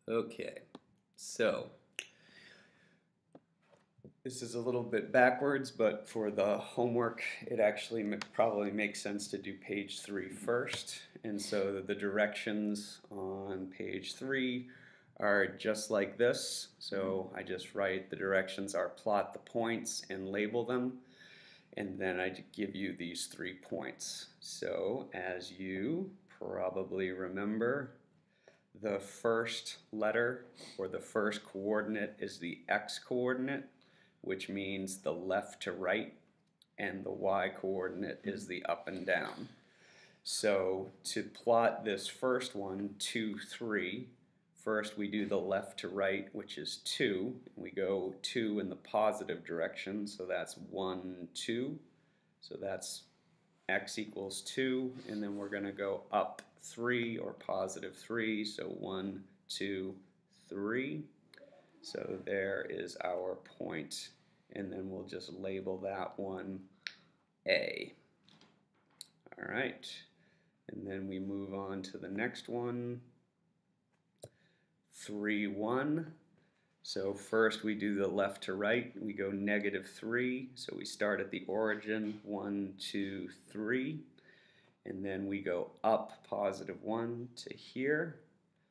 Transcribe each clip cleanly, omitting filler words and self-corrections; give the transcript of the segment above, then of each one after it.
Okay, so this is a little bit backwards, but for the homework, it actually probably makes sense to do page 3 first. And so the directions on page 3 are just like this. So I just write the directions are plot the points and label them. And then I give you these 3 points. So as you probably remember, the first letter or the first coordinate is the x coordinate, which means the left to right, and the y coordinate is the up and down. So to plot this first one, 2, 3, first we do the left to right, which is 2. We go 2 in the positive direction, so that's 1, 2. So that's x equals 2, and then we're going to go up 3 or positive 3, so 1, 2, 3. So there is our point, and then we'll just label that one A. All right, and then we move on to the next one, 3, 1. So first we do the left to right, we go -3, so we start at the origin, 1, 2, 3, and then we go up +1 to here,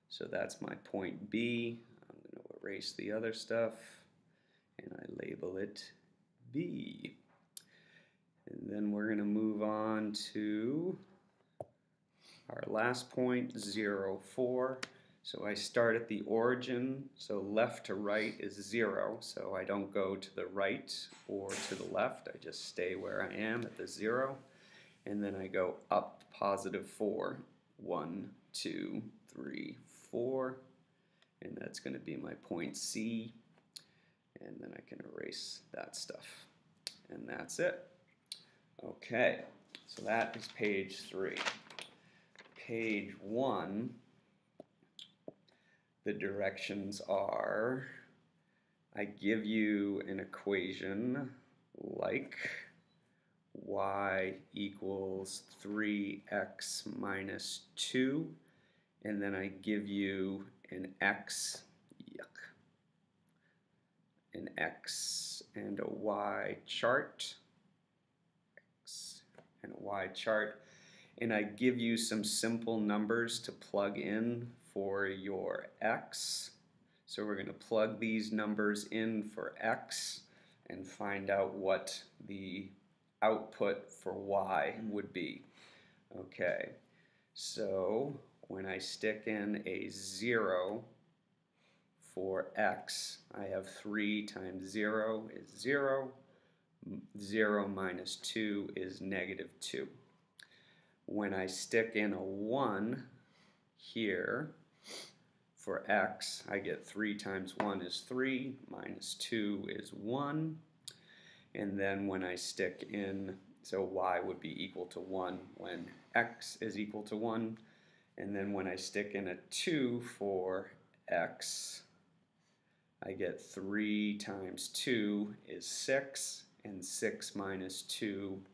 so that's my point B. I'm going to erase the other stuff, and I label it B. And then we're going to move on to our last point, 0, 4. So I start at the origin, so left to right is 0, so I don't go to the right or to the left, I just stay where I am at the 0, and then I go up +4, 1, 2, 3, 4, and that's going to be my point C, and then I can erase that stuff, and that's it. Okay, so that is page 3. Page 1, the directions are, I give you an equation like y equals 3x minus 2, and then I give you an x and a y chart, and I give you some simple numbers to plug in for your x. So we're going to plug these numbers in for x and find out what the output for y would be. Okay, so when I stick in a 0 for x, I have 3 times 0 is 0. 0 minus 2 is -2. When I stick in a 1 here for x, I get 3 times 1 is 3, minus 2 is 1. And then when I stick in, so y would be equal to 1 when x is equal to 1. And then when I stick in a 2 for x, I get 3 times 2 is 6, and 6 minus 2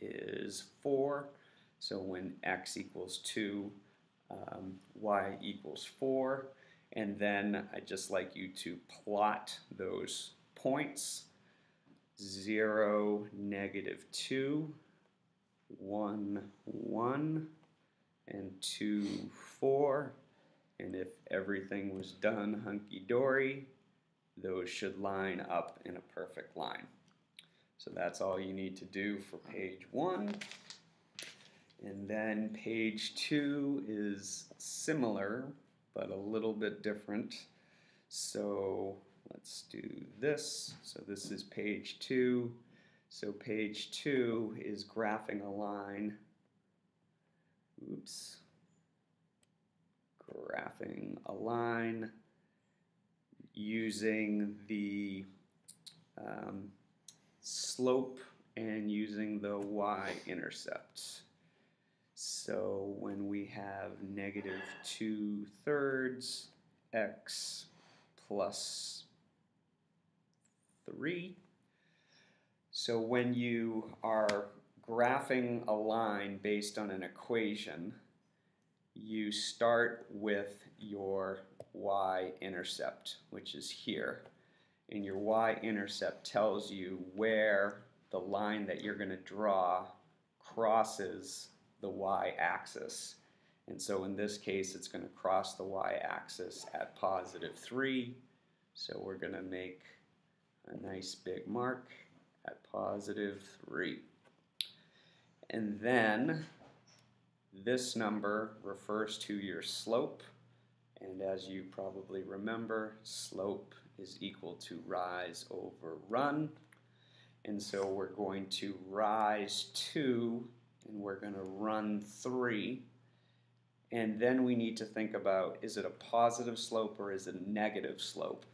is 4. So when x equals 2, y equals 4. And then I'd just like you to plot those points. 0, -2, 1, 1, and 2, 4. And if everything was done hunky-dory, those should line up in a perfect line. So that's all you need to do for page 1. And then page 2 is similar, but a little bit different. So let's do this. So this is page 2. So page 2 is graphing a line. Oops. Graphing a line using the slope and using the y-intercept. So when we have -2/3 x plus 3, so when you are graphing a line based on an equation, you start with your y-intercept, which is here. And your y-intercept tells you where the line that you're going to draw crosses the y-axis. And so in this case, it's going to cross the y-axis at +3. So we're going to make a nice big mark at +3. And then this number refers to your slope. And as you probably remember, slope is equal to rise over run. And so we're going to rise 2 and we're going to run 3. And then we need to think about, is it a positive slope or is it a negative slope?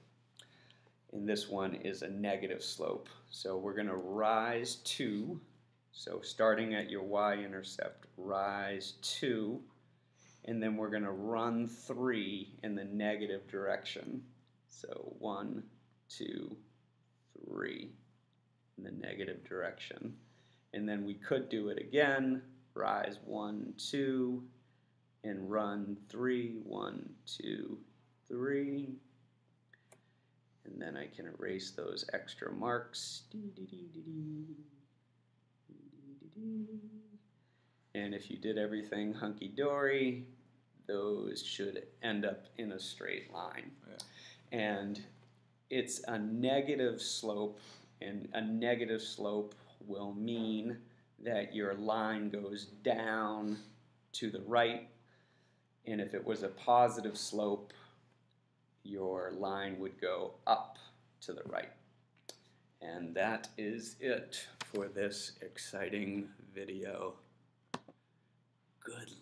And this one is a negative slope. So we're going to rise 2. So starting at your y-intercept, rise 2. And then we're going to run 3 in the negative direction. So 1, 2, 3 in the negative direction. And then we could do it again, rise 1, 2, and run 3, 1, 2, 3. And then I can erase those extra marks. And if you did everything hunky-dory, those should end up in a straight line. Yeah. And it's a negative slope, and a negative slope will mean that your line goes down to the right, and if it was a positive slope, your line would go up to the right. And that is it for this exciting video. Good luck.